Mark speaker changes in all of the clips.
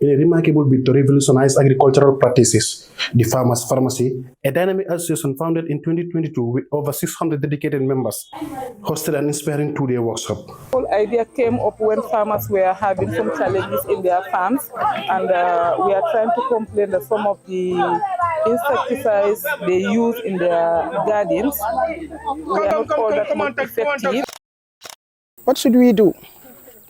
Speaker 1: In a remarkable bid to revolutionize agricultural practices, the Farmers Pharmacy, a dynamic association founded in 2022 with over 600 dedicated members, hosted an inspiring two-day workshop.
Speaker 2: The whole idea came up when farmers were having some challenges in their farms, and we are trying to complain that some of the insecticides they use in their gardens were not all that much effective.
Speaker 3: What should we do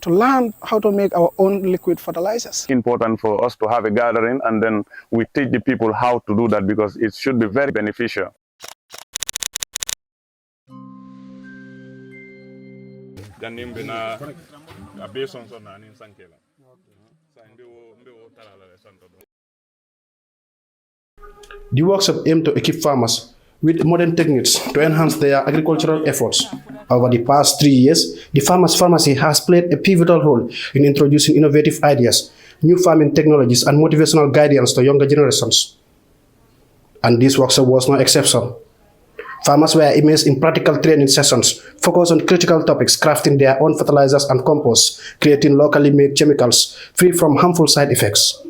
Speaker 3: to learn how to make our own liquid fertilizers?
Speaker 4: Important for us to have a gathering, and then we teach the people how to do that, because it should be very beneficial.
Speaker 1: The workshop aimed to equip farmers with modern techniques to enhance their agricultural efforts. Over the past 3 years, the Farmers Pharmacy has played a pivotal role in introducing innovative ideas, new farming technologies, and motivational guidance to younger generations. And this workshop was no exception. Farmers were immersed in practical training sessions focused on critical topics, crafting their own fertilizers and compost, creating locally made chemicals free from harmful side effects,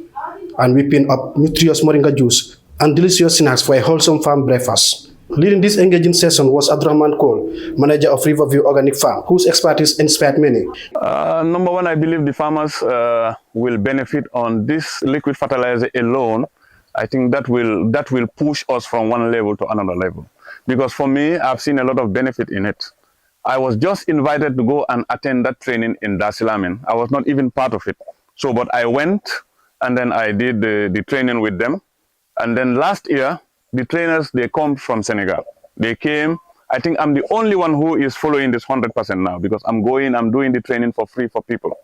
Speaker 1: and whipping up nutritious moringa juice and delicious snacks for a wholesome farm breakfast. Leading this engaging session was Abdurrahman Cole, manager of Riverview Organic Farm, whose expertise inspired many.
Speaker 4: Number one, I believe the farmers will benefit on this liquid fertilizer alone. I think that will push us from one level to another level. Because for me, I've seen a lot of benefit in it. I was just invited to go and attend that training in Dar es Salaam. I was not even part of it. So, but I went and then I did the training with them. And then last year, the trainers, they come from Senegal. They came. I think I'm the only one who is following this 100% now, because I'm doing the training for free for people.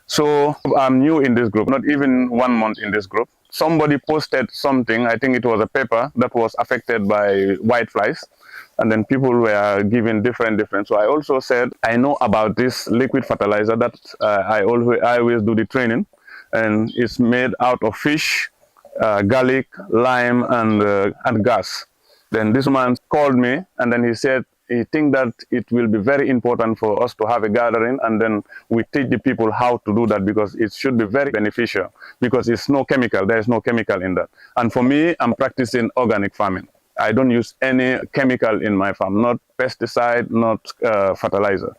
Speaker 4: So I'm new in this group, not even 1 month in this group. Somebody posted something, I think it was a paper that was affected by whiteflies, and then people were given different. So I also said, I know about this liquid fertilizer that I always do the training, and it's made out of fish, garlic, lime, and gas. Then this man called me, and then he said he thinks that it will be very important for us to have a gathering, and then we teach the people how to do that, because it should be very beneficial, because it's no chemical. There is no chemical in that. And for me, I'm practicing organic farming. I don't use any chemical in my farm, not pesticide, not fertilizer.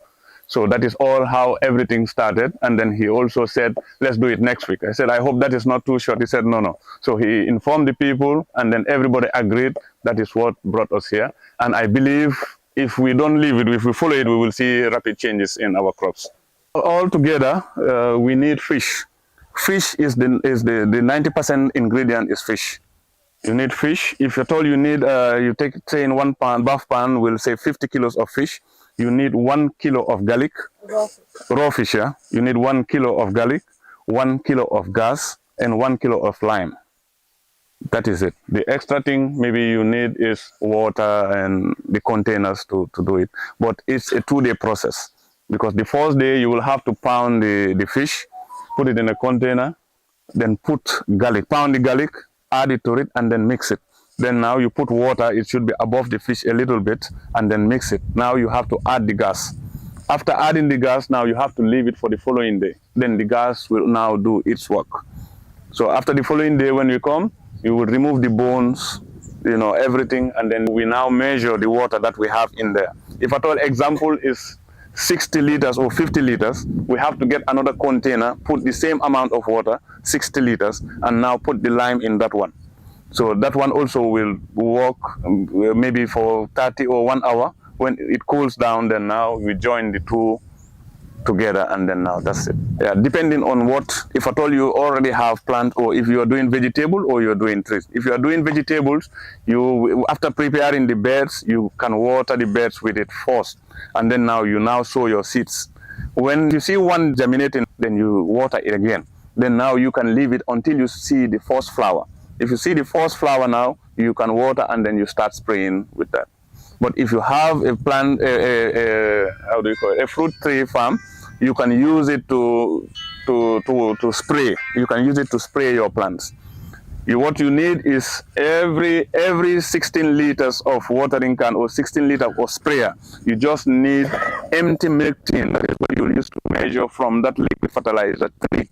Speaker 4: So that is all how everything started. And then he also said, let's do it next week. I said, I hope that is not too short. He said, no. So he informed the people, and then everybody agreed. That is what brought us here. And I believe if we don't leave it, if we follow it, we will see rapid changes in our crops. Altogether, we need fish. Fish is the 90% ingredient is fish. You need fish. If at all you need, you say in 1 pan, bath pan, we'll say 50 kilos of fish. You need 1 kilo of garlic, raw fish, yeah? You need 1 kilo of garlic, 1 kilo of gas, and 1 kilo of lime. That is it. The extra thing maybe you need is water and the containers to do it. But it's a 2-day process, because the first day you will have to pound the fish, put it in a container, then put garlic, pound the garlic, add it to it, and then mix it. Then now you put water, it should be above the fish a little bit, and then mix it. Now you have to add the gas. After adding the gas, now you have to leave it for the following day. Then the gas will now do its work. So after the following day when you come, you will remove the bones, everything, and then we now measure the water that we have in there. If at all example is 60 liters or 50 liters, we have to get another container, put the same amount of water, 60 liters, and now put the lime in that one. So that one also will work maybe for 30 or 1 hour. When it cools down, then now we join the two together, and then now that's it. Yeah, depending on what, if at all you already have plant, or if you are doing vegetable or you're doing trees. If you are doing vegetables, you after preparing the beds, you can water the beds with it first, and then now you sow your seeds. When you see one germinating, then you water it again. Then now you can leave it until you see the first flower. If you see the first flower now, you can water, and then you start spraying with that. But if you have a plant, how do you call it, a fruit tree farm, you can use it to spray. You can use it to spray your plants. What you need is every 16 liters of watering can or 16 liters of sprayer, you just need empty milk tin. That is what you use to measure from that liquid fertilizer 3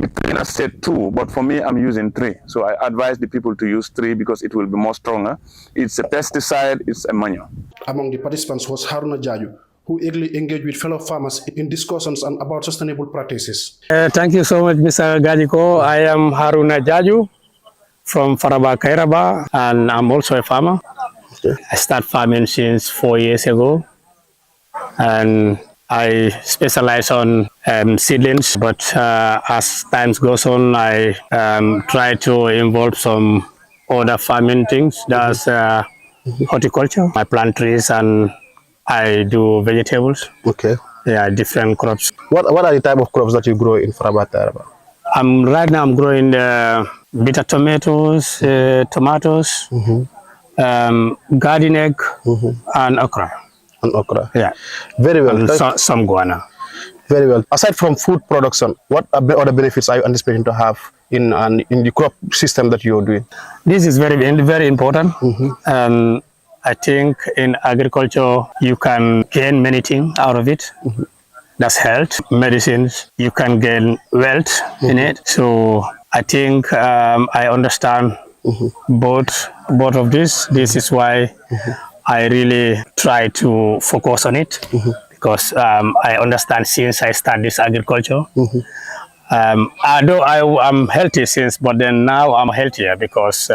Speaker 4: the trainer said 2, but for me, I'm using 3. So I advise the people to use 3 because it will be more stronger. It's a pesticide, it's a manure.
Speaker 1: Among the participants was Haruna Jaju, who eagerly engaged with fellow farmers in discussions and about sustainable practices.
Speaker 5: Thank you so much, Mr. Gajiko. I am Haruna Jaju from Faraba, Kairaba, and I'm also a farmer. Okay. I started farming since 4 years ago, and I specialize on seedlings, but as time goes on, I try to involve some other farming things. That's horticulture. I plant trees and I do vegetables.
Speaker 1: Okay.
Speaker 5: Yeah, different crops.
Speaker 1: What are the type of crops that you grow in Faraba, Kairaba?
Speaker 5: Right now I'm growing bitter tomatoes, tomatoes, garden egg, and okra.
Speaker 1: And okra.
Speaker 5: Yeah.
Speaker 1: Very well.
Speaker 5: And some guana.
Speaker 1: Very well. Aside from food production, what other benefits are you anticipating to have in the crop system that you're doing?
Speaker 5: This is very, very important. I think in agriculture, you can gain many things out of it. That's health, medicines, you can gain wealth in it. So I think I understand both of this. This is why I really try to focus on it because I understand since I started this agriculture. Although I'm healthy since, but then now I'm healthier because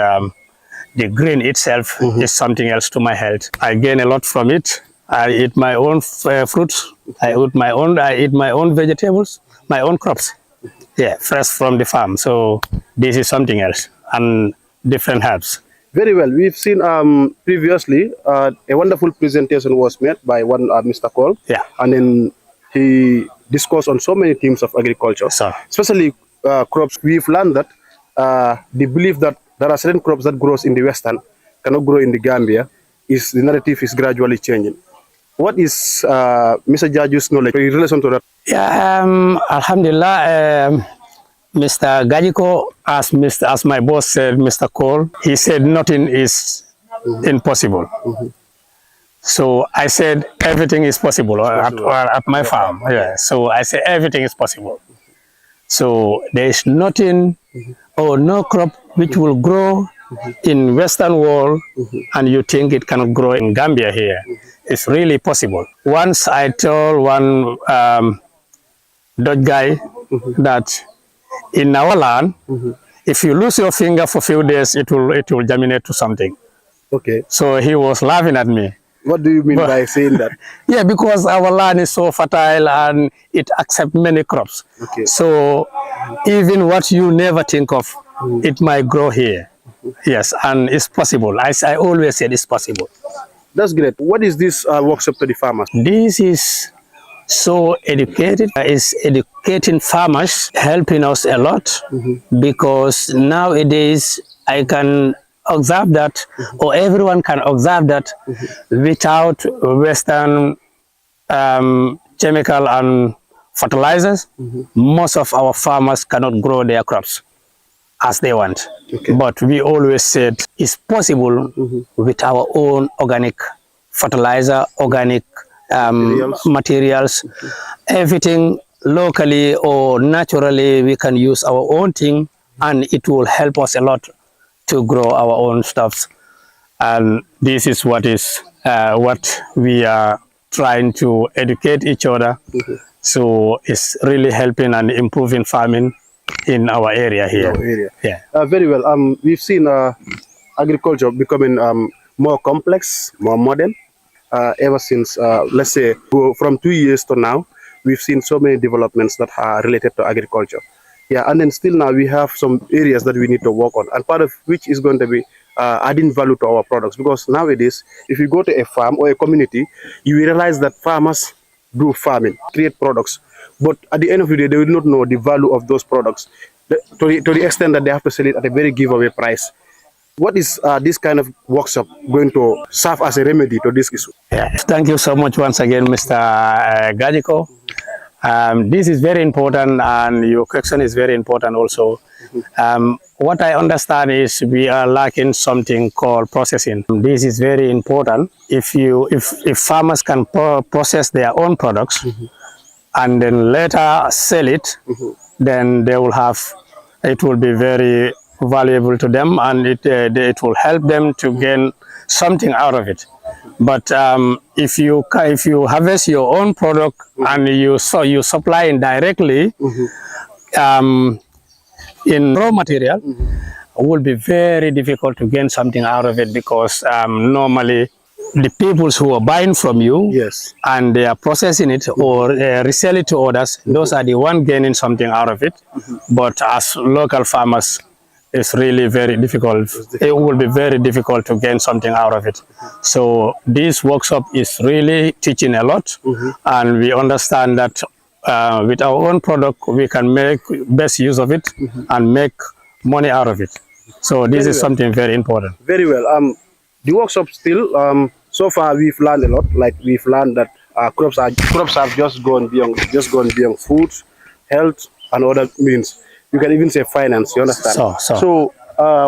Speaker 5: the green itself is something else to my health. I gain a lot from it. I eat my own fruits. I eat my own vegetables, my own crops. Yeah, fresh from the farm. So this is something else and different herbs.
Speaker 1: Very well. We've seen previously a wonderful presentation was made by one Mr. Cole.
Speaker 5: Yeah.
Speaker 1: And then he discussed on so many themes of agriculture, especially crops. We've learned that the belief that there are certain crops that grows in the Western cannot grow in the Gambia the narrative is gradually changing. What is Mr. Jaju's knowledge in relation to that?
Speaker 5: Yeah, Alhamdulillah, Mr. Gajiko, as my boss said, Mr. Cole, he said nothing is impossible. So I said everything is possible at my farm. Yeah. So I said everything is possible. So there is nothing or no crop which will grow in Western world and you think it cannot grow in Gambia here. It's really possible. Once I told one Dutch guy that in our land, if you lose your finger for a few days, it will germinate to something.
Speaker 1: Okay.
Speaker 5: So he was laughing at me.
Speaker 1: What do you mean by saying that?
Speaker 5: Yeah, because our land is so fertile and it accepts many crops.
Speaker 1: Okay.
Speaker 5: So even what you never think of, it might grow here. Yes, and it's possible. I always said it's possible.
Speaker 1: That's great. What is this workshop to the farmers?
Speaker 5: This is so educated. It's educating farmers, helping us a lot because nowadays I can observe that, or everyone can observe that without Western chemical and fertilizers, most of our farmers cannot grow their crops as they want. Okay. But we always said it's possible with our own organic fertilizer, organic materials, everything locally or naturally we can use our own thing and it will help us a lot to grow our own stuffs. And this is what we are trying to educate each other. So it's really helping and improving farming in our area here. Yeah.
Speaker 1: Very well. We've seen agriculture becoming more complex, more modern. Ever since, let's say, from 2 years to now, we've seen so many developments that are related to agriculture. Yeah, and then still now we have some areas that we need to work on, and part of which is going to be adding value to our products. Because nowadays, if you go to a farm or a community, you realize that farmers do farming, create products, but at the end of the day, they will not know the value of those products to the extent that they have to sell it at a very giveaway price. What is this kind of workshop going to serve as a remedy to this issue?
Speaker 5: Yeah. Thank you so much once again, Mr. Gajiko. This is very important and your question is very important also. What I understand is we are lacking something called processing. This is very important. If farmers can process their own products and then later sell it, then they will have, it will be very valuable to them, and it will help them to gain something out of it. But if you harvest your own product and you supply it directly in raw material, it will be very difficult to gain something out of it, because normally the people who are buying from you,
Speaker 1: Yes.
Speaker 5: and they are processing it or resell it to others, those are the one gaining something out of it. But as local farmers, it's really very difficult. It will be very difficult to gain something out of it. So this workshop is really teaching a lot, and we understand that with our own product, we can make best use of it and make money out of it. So this is something very important.
Speaker 1: Very well. The workshop still, so far we've learned a lot. Like we've learned that crops have just gone beyond food, health, and other means. You can even say finance. You understand? So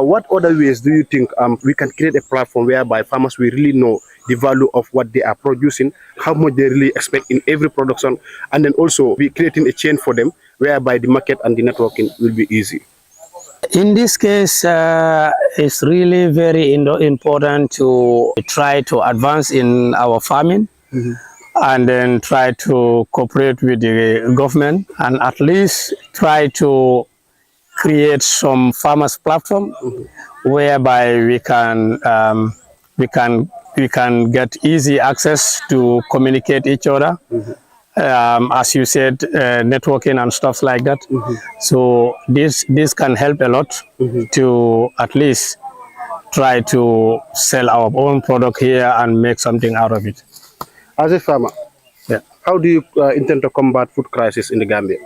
Speaker 1: what other ways do you think we can create a platform whereby farmers will really know the value of what they are producing, how much they really expect in every production, and then also be creating a chain for them whereby the market and the networking will be easy?
Speaker 5: In this case, it's really very important to try to advance in our farming, and then try to cooperate with the government, and at least try to create some farmers platform whereby we can get easy access to communicate each other. As you said, networking and stuff like that. So this can help a lot to at least try to sell our own product here and make something out of it.
Speaker 1: As a farmer, how do you intend to combat food crisis in the Gambia?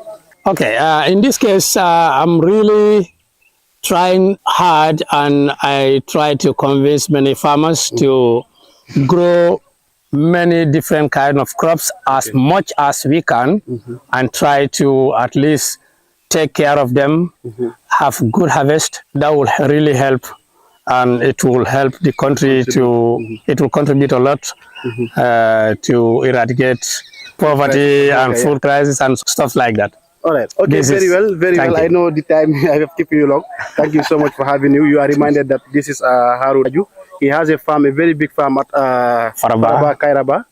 Speaker 5: Okay, in this case, I'm really trying hard, and I try to convince many farmers to grow many different kind of crops as much as we can, and try to at least take care of them, have good harvest. That will really help, and it will help the country to, it will contribute a lot to eradicate poverty and food crisis and stuff like that.
Speaker 1: All right. Okay, very well. I know the time I have kept you long. Thank you so much for having you. You are reminded that this is Haru Raju. He has a farm, a very big farm at Faraba, Kairaba,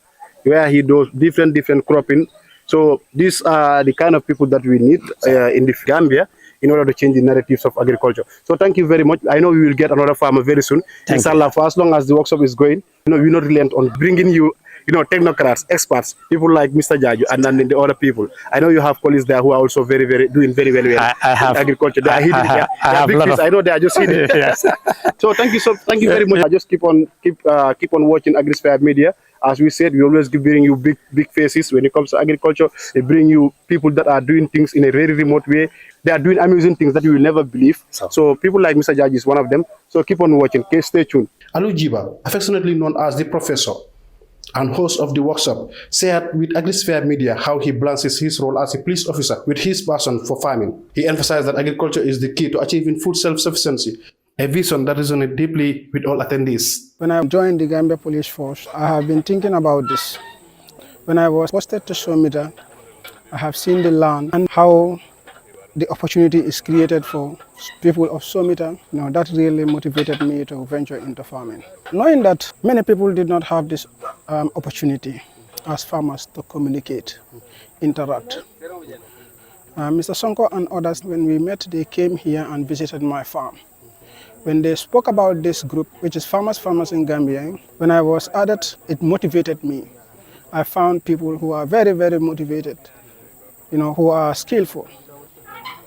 Speaker 1: where he does different cropping. So these are the kind of people that we need in the Gambia in order to change the narratives of agriculture. So thank you very much. I know we will get another farmer very soon. Inshallah, for as long as the workshop is going, we're not relent on bringing you technocrats, experts, people like Mr. Jaju, and then the other people. I know you have colleagues there who are also doing very well
Speaker 5: I have
Speaker 1: in agriculture. They are hitting it. I know they are just hitting it.
Speaker 5: Yes.
Speaker 1: So thank you very much. I just keep on watching AgriSphere Media. As we said, we always bring you big faces when it comes to agriculture. They bring you people that are doing things in a very remote way. They are doing amazing things that you will never believe. So people like Mr. Jaju is one of them. So keep on watching. Okay, stay tuned. Alu Jiba, affectionately known as the Professor and host of the workshop, shared with AgriSphere Media how he balances his role as a police officer with his passion for farming. He emphasized that agriculture is the key to achieving food self-sufficiency, a vision that resonated deeply with all attendees.
Speaker 3: When I joined the Gambia Police Force, I have been thinking about this. When I was posted to Somita, I have seen the land and how the opportunity is created for people of Somita. That really motivated me to venture into farming. Knowing that many people did not have this opportunity as farmers to communicate, interact. Mr. Sonko and others, when we met, they came here and visited my farm. When they spoke about this group, which is Farmers in Gambia, when I was added, it motivated me. I found people who are very, very motivated, who are skillful,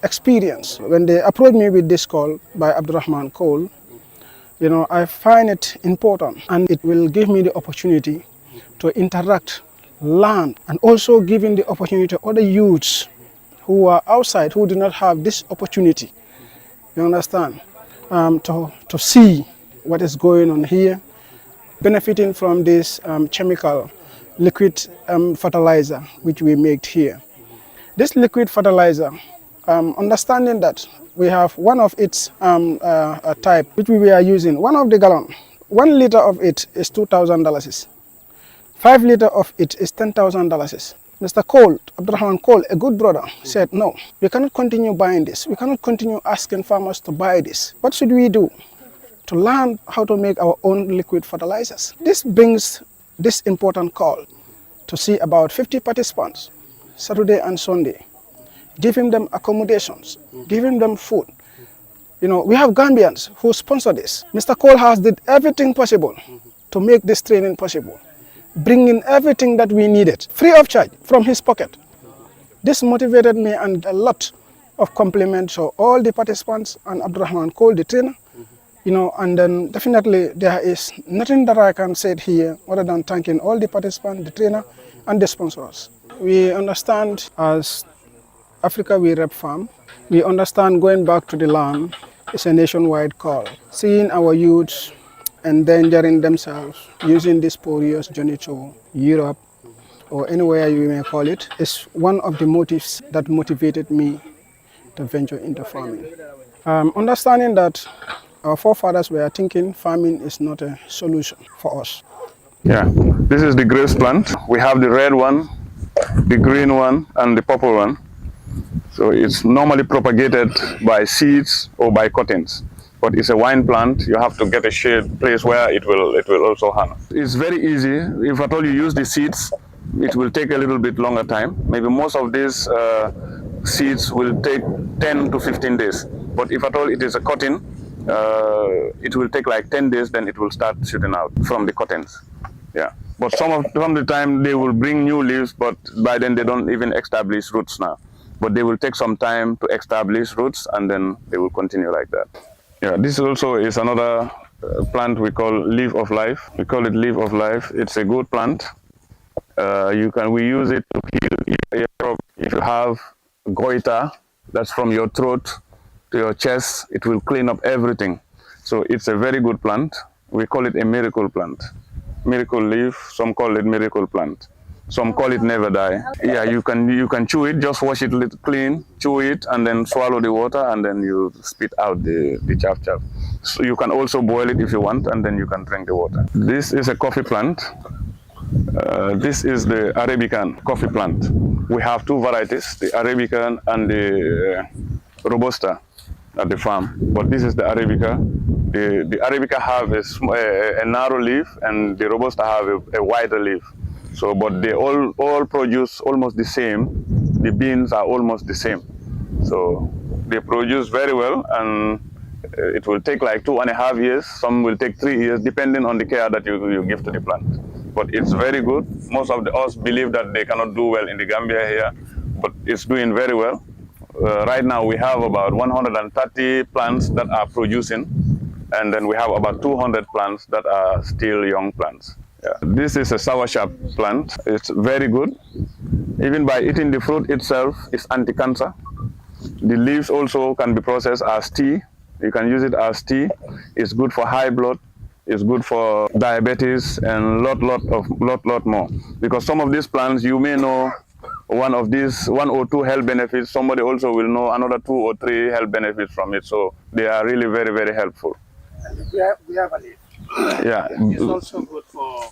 Speaker 3: experienced. When they approached me with this call by Abdurrahman Cole, I find it important, and it will give me the opportunity to interact, learn, and also giving the opportunity to other youths who are outside, who do not have this opportunity, you understand, to see what is going on here, benefiting from this chemical liquid fertilizer which we make here. This liquid fertilizer, understanding that we have one of its type which we are using, one of the gallon, 1 liter of it is $2,000. 5 liters of it is $10,000. Mr. Cole, Abdurrahman Cole, a good brother, said, no, we cannot continue buying this. We cannot continue asking farmers to buy this. What should we do to learn how to make our own liquid fertilizers? This brings this important call to see about 50 participants, Saturday and Sunday, giving them accommodations, giving them food. You know, we have Gambians who sponsor this. Mr. Cole has did everything possible to make this training possible, bringing everything that we needed, free of charge, from his pocket. This motivated me, and a lot of compliments to all the participants and Abdurrahman Cole, the trainer. You know, and then definitely there is nothing that I can say here other than thanking all the participants, the trainer, and the sponsors. We understand as Africa We Rep Farm, we understand going back to the land is a nationwide call. Seeing our youths endangering themselves using this porous journey to Europe or anywhere you may call it is one of the motives that motivated me to venture into farming. Understanding that our forefathers were thinking farming is not a solution for us.
Speaker 4: Yeah, this is the grace plant. We have the red one, the green one, and the purple one. So it's normally propagated by seeds or by cuttings. But it's a wine plant. You have to get a shade place where it will also hang. It's very easy. If at all you use the seeds, it will take a little bit longer time. Maybe most of these seeds will take 10 to 15 days. But if at all it is a cutting, it will take like 10 days, then it will start shooting out from the cuttings. Yeah. But some of the time they will bring new leaves, but by then they don't even establish roots now. But they will take some time to establish roots, and then they will continue like that. Yeah, this also is another plant we call leaf of life. We call it leaf of life. It's a good plant. We use it to heal if you have goiter, that's from your throat to your chest, it will clean up everything. So it's a very good plant. We call it a miracle plant. Miracle leaf, some call it miracle plant. Some call it never die. Yeah, you can chew it, just wash it clean, chew it, and then swallow the water, and then you spit out the chaff. So you can also boil it if you want, and then you can drink the water. This is a coffee plant. This is the Arabican coffee plant. We have two varieties, the Arabican and the Robusta at the farm. But this is the Arabica. The Arabica have a narrow leaf, and the Robusta have a wider leaf. So, but they all produce almost the same. The beans are almost the same. So they produce very well, and it will take like 2.5 years. Some will take 3 years, depending on the care that you give to the plant. But it's very good. Most of us believe that they cannot do well in the Gambia here, but it's doing very well. Right now we have about 130 plants that are producing, and then we have about 200 plants that are still young plants. Yeah. This is a soursop plant. It's very good. Even by eating the fruit itself, it's anti-cancer. The leaves also can be processed as tea. You can use it as tea. It's good for high blood. It's good for diabetes and lot more. Because some of these plants, you may know one or two health benefits. Somebody also will know another 2 or 3 health benefits from it. So they are really very, very helpful.
Speaker 6: And the guava leaf.
Speaker 4: Yeah.
Speaker 6: It's also good for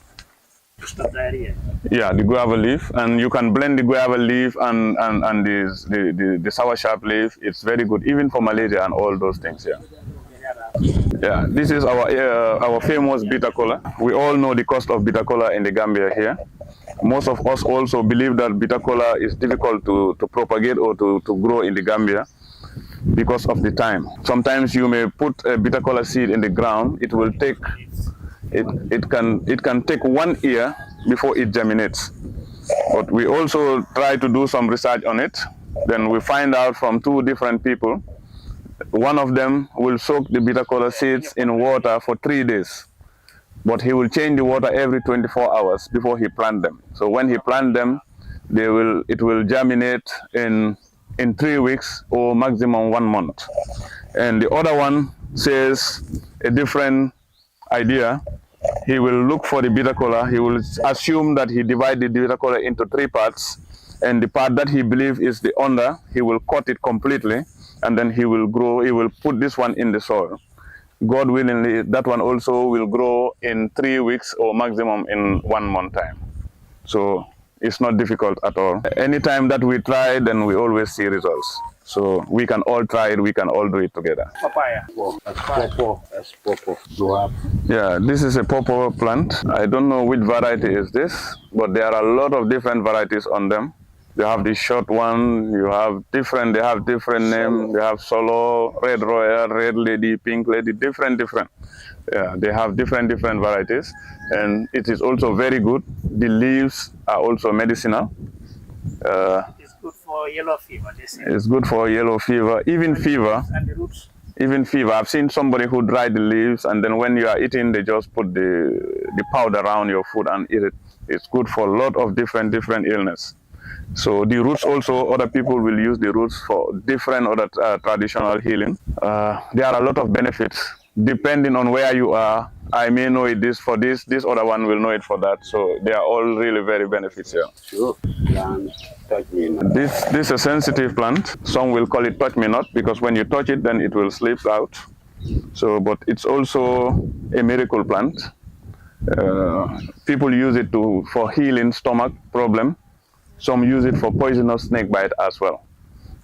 Speaker 6: stop diarrhea.
Speaker 4: Yeah, the guava leaf, and you can blend the guava leaf and the soursop leaf. It's very good, even for malaria and all those things. Yeah. Yeah, this is our famous bitter cola. We all know the cost of bitter cola in the Gambia here. Most of us also believe that bitter cola is difficult to propagate or to grow in the Gambia because of the time. Sometimes you may put a bitter cola seed in the ground. It will take it can take 1 year before it germinates. But we also try to do some research on it. Then we find out from 2 different people. One of them will soak the bitter cola seeds in water for 3 days. But he will change the water every 24 hours before he plant them. So when he plant them, it will germinate in 3 weeks or maximum 1 month. And the other one says a different idea. He will look for the bitter cola. He will assume that he divided the bitter cola into 3 parts, and the part that he believes is the under, he will cut it completely, and then he will grow. He will put this one in the soil. God willingly, that one also will grow in 3 weeks or maximum in 1 month time. So It's not difficult at all. Anytime that we try, then we always see results. So we can all try it, we can all do it together.
Speaker 6: Papaya. That's pawpaw. Do have.
Speaker 4: Yeah, this is a pawpaw plant. I don't know which variety is this, but there are a lot of different varieties on them. You have the short one, they have different names. They have solo, red royal, red lady, pink lady, different. Yeah, they have different varieties, and it is also very good. The leaves are also medicinal.
Speaker 6: It's good for yellow fever, they say.
Speaker 4: It's good for yellow fever, even fever.
Speaker 6: And the roots.
Speaker 4: Even fever. I've seen somebody who dried the leaves, and then when you are eating, they just put the powder around your food and eat it. It's good for a lot of different illness. So the roots also, other people will use the roots for different other traditional healing. There are a lot of benefits depending on where you are. I may know it this for this other one will know it for that. So they are all really very beneficial.
Speaker 6: Sure. Touch me not.
Speaker 4: This is a sensitive plant. Some will call it touch me not because when you touch it, then it will slip out. So, but it's also a miracle plant. People use it for healing stomach problem. Some use it for poisonous snake bite as well.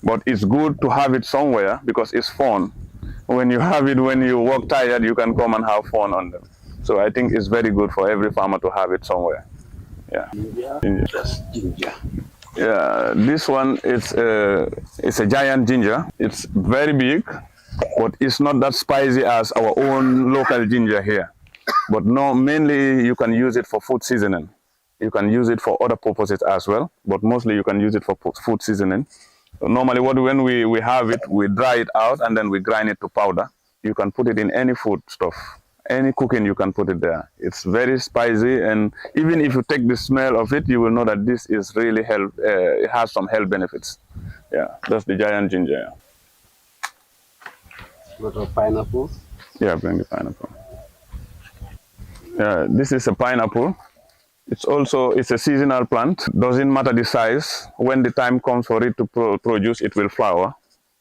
Speaker 4: But it's good to have it somewhere because it's fun. When you have it, when you walk tired, you can come and have fun on them. So I think it's very good for every farmer to have it somewhere. Yeah.
Speaker 6: Ginger. That's ginger.
Speaker 4: Yeah, this one it's a giant ginger. It's very big, but it's not that spicy as our own local ginger here. But no, mainly you can use it for food seasoning. You can use it for other purposes as well, but mostly you can use it for food seasoning. Normally, when we have it, we dry it out and then we grind it to powder. You can put it in any food stuff, any cooking you can put it there. It's very spicy, and even if you take the smell of it, you will know that this is really health. It has some health benefits. Yeah, that's the giant ginger.
Speaker 6: Got a pineapple.
Speaker 4: Yeah, bring the pineapple. Yeah, this is a pineapple. It's a seasonal plant. Doesn't matter the size. When the time comes for it to produce, it will flower.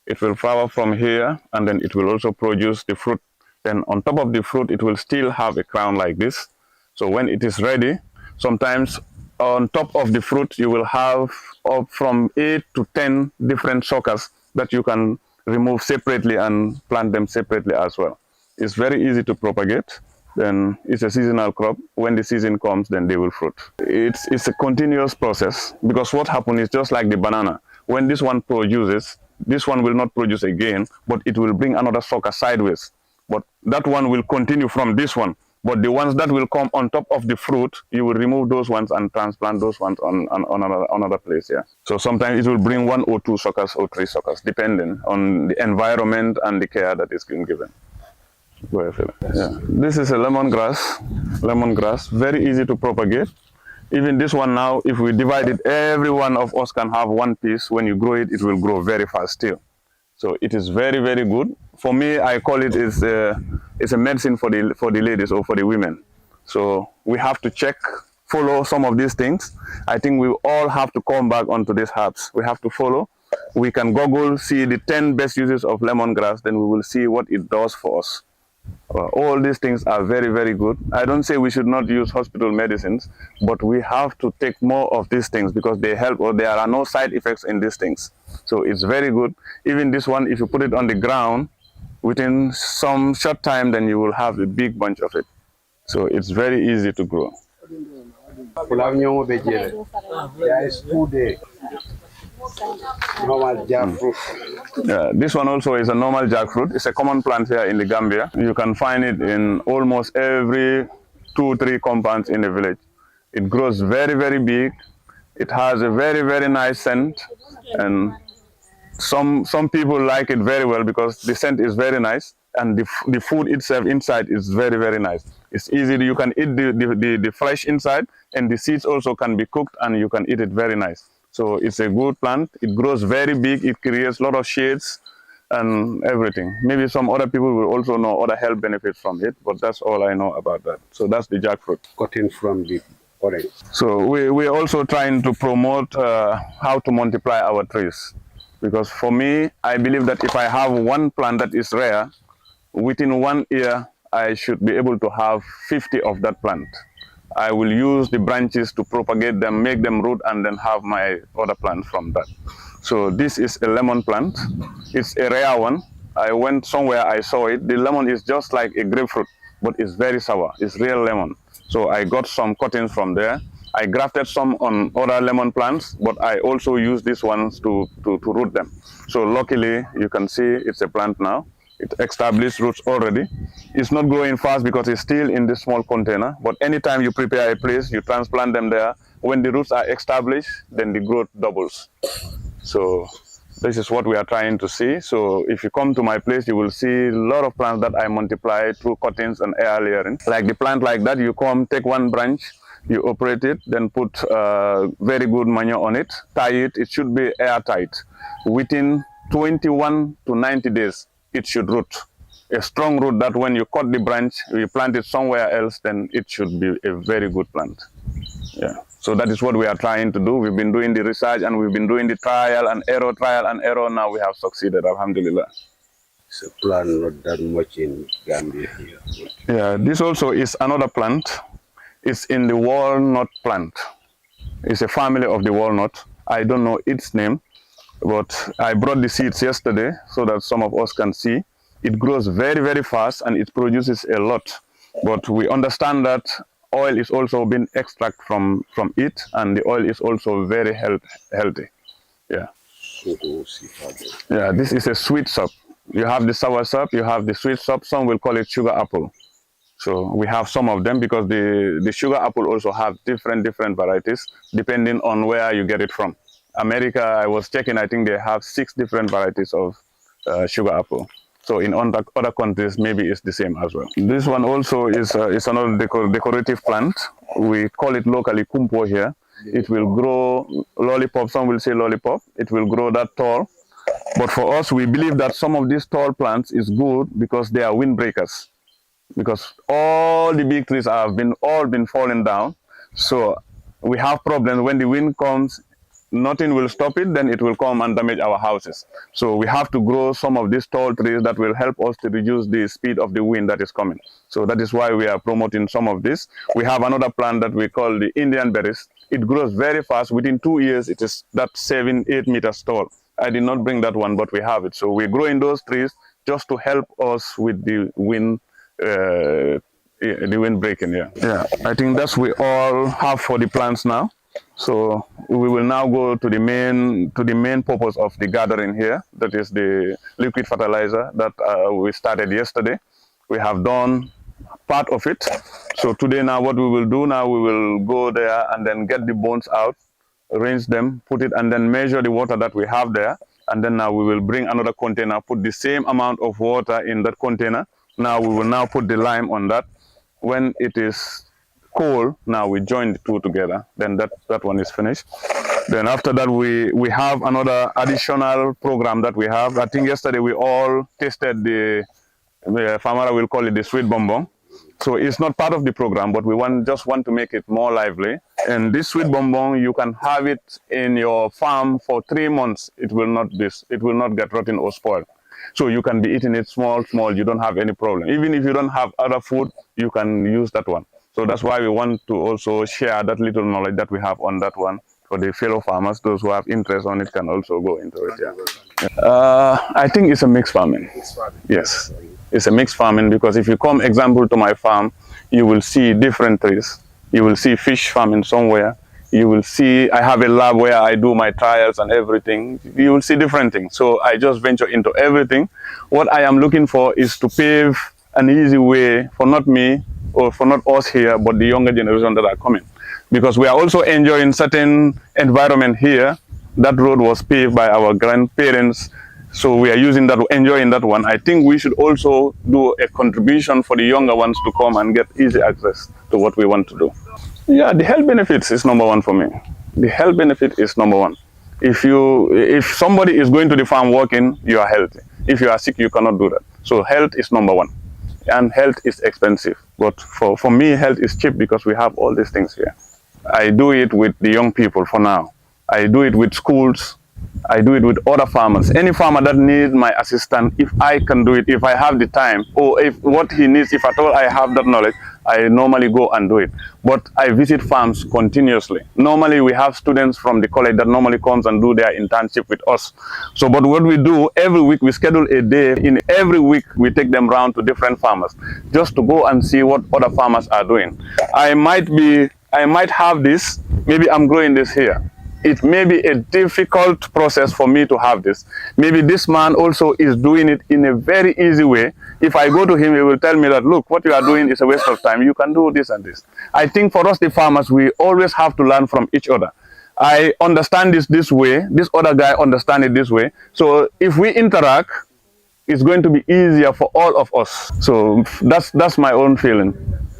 Speaker 4: It will flower from here, and then it will also produce the fruit. Then on top of the fruit, it will still have a crown like this. So when it is ready, sometimes on top of the fruit, you will have up from 8 to 10 different suckers that you can remove separately and plant them separately as well. It's very easy to propagate. Then it's a seasonal crop. When the season comes, then they will fruit. It's a continuous process because what happens is just like the banana. When this one produces, this one will not produce again, but it will bring another sucker sideways. But that one will continue from this one. But the ones that will come on top of the fruit, you will remove those ones and transplant those ones on another place. Yeah. So sometimes it will bring 1 or 2 suckers or 3 suckers, depending on the environment and the care that is being given. Yeah. This is a lemongrass, very easy to propagate. Even this one now, if we divide it, every one of us can have one piece. When you grow it, it will grow very fast still. So it is very, very good. For me, I call it it's a medicine for the ladies or for the women. So we have to follow some of these things. I think we all have to come back onto these herbs. We have to follow. We can Google, see the 10 best uses of lemongrass, then we will see what it does for us. All these things are very, very good. I don't say we should not use hospital medicines, but we have to take more of these things because they help, or there are no side effects in these things. So it's very good. Even this one, if you put it on the ground, within some short time, then you will have a big bunch of it. So it's very easy to grow.
Speaker 6: Normal jackfruit.
Speaker 4: Yeah, this one also is a normal jackfruit. It's a common plant here in the Gambia. You can find it in almost every 2-3 compounds in the village. It grows very, very big. It has a very, very nice scent, and some people like it very well because the scent is very nice, and the food itself inside is very, very nice. It's easy. You can eat the flesh inside, and the seeds also can be cooked, and you can eat it very nice. So it's a good plant. It grows very big. It creates a lot of shades and everything. Maybe some other people will also know other health benefits from it, but that's all I know about that. So that's the jackfruit.
Speaker 6: Cutting from the orange.
Speaker 4: So we're also trying to promote how to multiply our trees. Because for me, I believe that if I have one plant that is rare, within 1 year, I should be able to have 50 of that plant. I will use the branches to propagate them, make them root, and then have my other plant from that. So this is a lemon plant. It's a rare one. I went somewhere, I saw it. The lemon is just like a grapefruit, but it's very sour. It's real lemon. So I got some cuttings from there. I grafted some on other lemon plants, but I also use these ones to root them. So luckily, you can see it's a plant now. It established roots already. It's not growing fast because it's still in this small container, but anytime you prepare a place, you transplant them there. When the roots are established, then the growth doubles. So this is what we are trying to see. So if you come to my place, you will see a lot of plants that I multiply through cuttings and air layering. Like the plant like that, you come, take one branch, you operate it, then put very good manure on it, tie it. It should be airtight. Within 21 to 90 days, it should root. A strong root that when you cut the branch, you plant it somewhere else, then it should be a very good plant. Yeah. So that is what we are trying to do. We've been doing the research and we've been doing the trial and error. Now we have succeeded, alhamdulillah.
Speaker 7: It's a plant not that much in Gambia here.
Speaker 4: Yeah, this also is another plant. It's in the walnut plant. It's a family of the walnut. I don't know its name, but I brought the seeds yesterday so that some of us can see. It grows very, very fast and it produces a lot. But we understand that oil is also being extracted from it, and the oil is also very healthy. Yeah. Yeah, this is a sweet sap. You have the sour sap, you have the sweet sap. Some will call it sugar apple. So we have some of them because the sugar apple also have different varieties depending on where you get it from. America, I was checking, I think they have 6 different varieties of sugar apple. So in other countries, maybe it's the same as well. This one also is another decorative plant. We call it locally Kombo here. It will grow lollipop, some will say lollipop. It will grow that tall. But for us, we believe that some of these tall plants is good because they are windbreakers. Because all the big trees have all been falling down. So we have problems when the wind comes. Nothing will stop it, then it will come and damage our houses. So we have to grow some of these tall trees that will help us to reduce the speed of the wind that is coming. So that is why we are promoting some of this. We have another plant that we call the Indian berries. It grows very fast. Within 2 years, it is that 7-8 meters tall. I did not bring that one, but we have it. So we're growing those trees just to help us with the wind breaking. Yeah. I think that's we all have for the plants now. So we will now go to the main purpose of the gathering here. That is the liquid fertilizer that we started yesterday. We have done part of it. So today now what we will do now, we will go there and then get the bones out, rinse them, put it, and then measure the water that we have there. And then now we will bring another container, put the same amount of water in that container. Now we will now put the lime on that. When it is cold, now we join the two together, then that one is finished. Then after that we have another additional program that we have. I think yesterday we all tasted the farmer will call it the sweet bonbon. So it's not part of the program, but we just want to make it more lively. And this sweet bonbon, you can have it in your farm for 3 months. It will not get rotten or spoiled. So you can be eating it small, you don't have any problem. Even if you don't have other food, you can use that one. So that's why we want to also share that little knowledge that we have on that one for the fellow farmers. Those who have interest on it can also go into it. Yeah. I think it's a mixed farming. Yes, it's a mixed farming because if you come, example, to my farm, you will see different trees. You will see fish farming somewhere. You will see, I have a lab where I do my trials and everything. You will see different things. So I just venture into everything. What I am looking for is to pave an easy way for not me, or for not us here, but the younger generation that are coming. Because we are also enjoying certain environment here. That road was paved by our grandparents. So we are using that, enjoying that one. I think we should also do a contribution for the younger ones to come and get easy access to what we want to do. Yeah, the health benefits is number one for me. The health benefit is number one. If somebody is going to the farm working, you are healthy. If you are sick, you cannot do that. So health is number one. And health is expensive. But for me, health is cheap because we have all these things here. I do it with the young people for now. I do it with schools. I do it with other farmers. Any farmer that needs my assistance, if I can do it, if I have the time, or if what he needs, if at all I have that knowledge, I normally go and do it. But I visit farms continuously. Normally we have students from the college that normally comes and do their internship with us. So, but what we do, every week we schedule a day. In every week we take them around to different farmers, just to go and see what other farmers are doing. I might have this, maybe I'm growing this here. It may be a difficult process for me to have this. Maybe this man also is doing it in a very easy way. If I go to him, he will tell me that, look, what you are doing is a waste of time. You can do this and this. I think for us, the farmers, we always have to learn from each other. I understand this way. This other guy understands it this way. So if we interact, it's going to be easier for all of us. So that's my own feeling.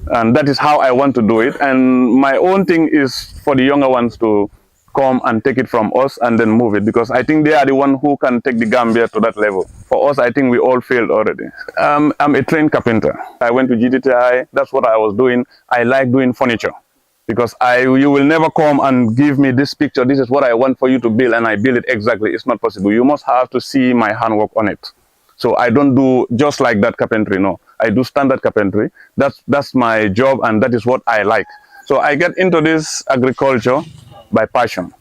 Speaker 4: And that is how I want to do it. And my own thing is for the younger ones to come and take it from us and then move it, because I think they are the one who can take the Gambia to that level. For us, I think we all failed already. I'm a trained carpenter. I went to GDTI. That's what I was doing. I like doing furniture, because you will never come and give me this picture. This is what I want for you to build, and I build it exactly. It's not possible. You must have to see my handwork on it. So I don't do just like that carpentry. No, I do standard carpentry. That's my job, and that is what I like. So I get into this agriculture by passion.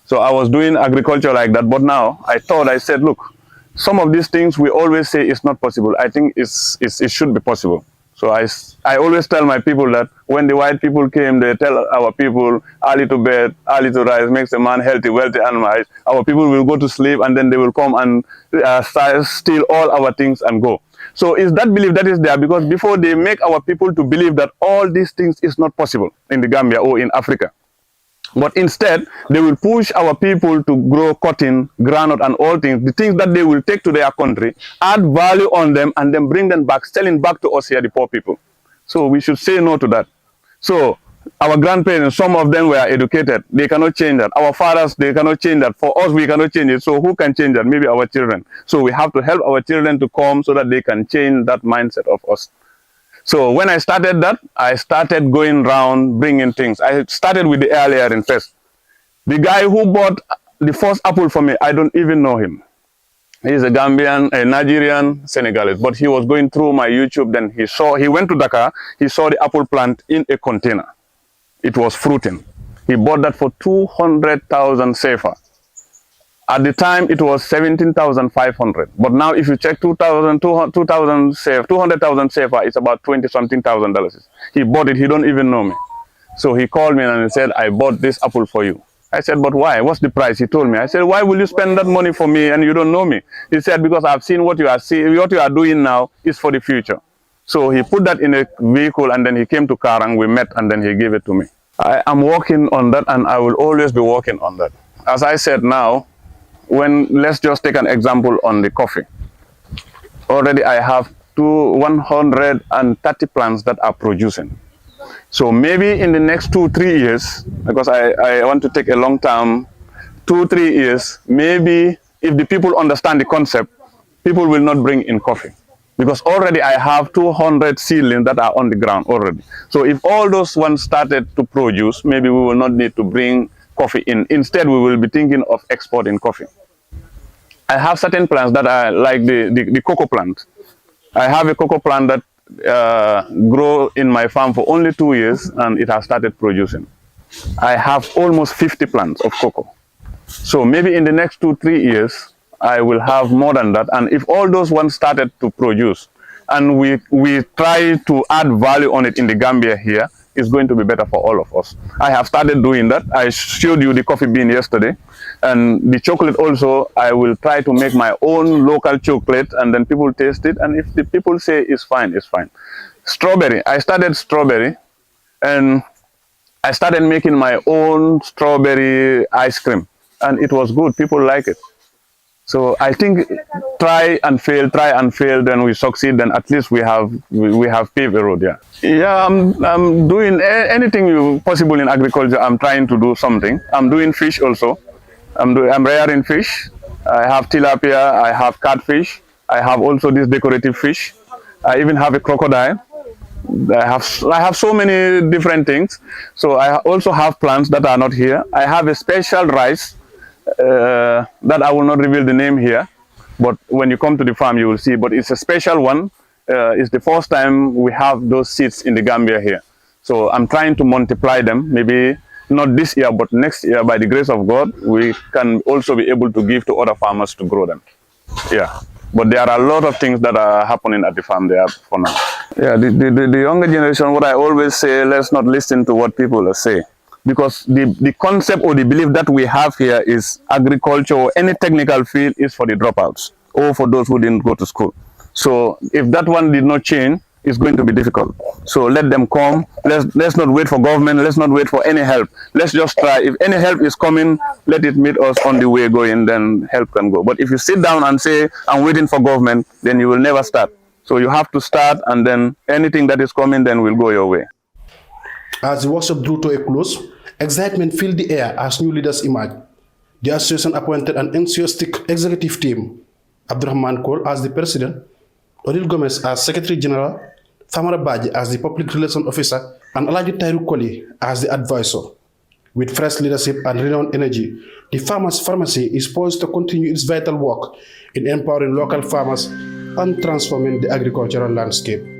Speaker 4: So I was doing agriculture like that, but now I said, look, some of these things we always say it's not possible. I think it should be possible. So I always tell my people that when the white people came, they tell our people early to bed, early to rise makes a man healthy, wealthy, and wise. Our people will go to sleep, and then they will come and steal all our things and go. So it's that belief that is there, because before they make our people to believe that all these things is not possible in the Gambia or in Africa. But instead, they will push our people to grow cotton, groundnut, and all things, the things that they will take to their country, add value on them, and then bring them back, selling back to us here, the poor people. So we should say no to that. So our grandparents, some of them were educated. They cannot change that. Our fathers, they cannot change that. For us, we cannot change it. So who can change that? Maybe our children. So we have to help our children to come so that they can change that mindset of us. So when I started that, I started going around bringing things. I started with the early layering first. The guy who bought the first apple for me, I don't even know him. He's a Gambian, a Nigerian, Senegalese, but he was going through my YouTube. Then he went to Dakar, he saw the apple plant in a container. It was fruiting. He bought that for 200,000 CFA. At the time, it was 17,500. But now, if you check 200,000 CFA, it's about 20-something thousand dollars. He bought it. He don't even know me. So he called me and he said, I bought this apple for you. I said, but why? What's the price? He told me. I said, why will you spend that money for me and you don't know me? He said, because I've seen what you are doing now is for the future. So he put that in a vehicle, and then he came to Karang. We met, and then he gave it to me. I am working on that, and I will always be working on that. As I said now, let's just take an example on the coffee. Already I have 130 plants that are producing. So maybe in the next 2-3 years, because I want to take a long time, 2-3 years, maybe if the people understand the concept, people will not bring in coffee. Because already I have 200 seedlings that are on the ground already. So if all those ones started to produce, maybe we will not need to bring coffee in. Instead, we will be thinking of exporting coffee. I have certain plants that are like the cocoa plant. I have a cocoa plant that grow in my farm for only 2 years, and it has started producing. I have almost 50 plants of cocoa. So maybe in the next 2-3 years, I will have more than that. And if all those ones started to produce, and we try to add value on it in the Gambia here, it's going to be better for all of us. I have started doing that. I showed you the coffee bean yesterday. And the chocolate also, I will try to make my own local chocolate, and then people taste it. And if the people say it's fine, it's fine. Strawberry, I started strawberry, and I started making my own strawberry ice cream. And it was good. People like it. So I think try and fail, then we succeed, then at least we have paved a road. Yeah, I'm doing anything possible in agriculture. I'm trying to do something. I'm doing fish also. I'm rearing fish. I have tilapia, I have catfish, I have also this decorative fish. I even have a crocodile. I have so many different things. So I also have plants that are not here. I have a special rice. that I will not reveal the name here, but when you come to the farm, you will see. But it's a special one. It's the first time we have those seeds in the Gambia here. So I'm trying to multiply them, maybe not this year, but next year, by the grace of God, we can also be able to give to other farmers to grow them. Yeah. But there are a lot of things that are happening at the farm there for now. Yeah, the younger generation, what I always say, let's not listen to what people say. Because the concept or the belief that we have here is agriculture or any technical field is for the dropouts or for those who didn't go to school. So if that one did not change, it's going to be difficult. So let them come. Let's not wait for government. Let's not wait for any help. Let's just try. If any help is coming, let it meet us on the way going, then help can go. But if you sit down and say, I'm waiting for government, then you will never start. So you have to start, and then anything that is coming then will go your way.
Speaker 1: As the workshop drew to a close, excitement filled the air as new leaders emerged. The association appointed an enthusiastic executive team. Abdurrahman Cole as the president, Odil Gomez as secretary general, Famara Baji as the public relations officer, and Alaji Tairu Koli as the advisor. With fresh leadership and renewed energy, the Farmers Pharmacy is poised to continue its vital work in empowering local farmers and transforming the agricultural landscape.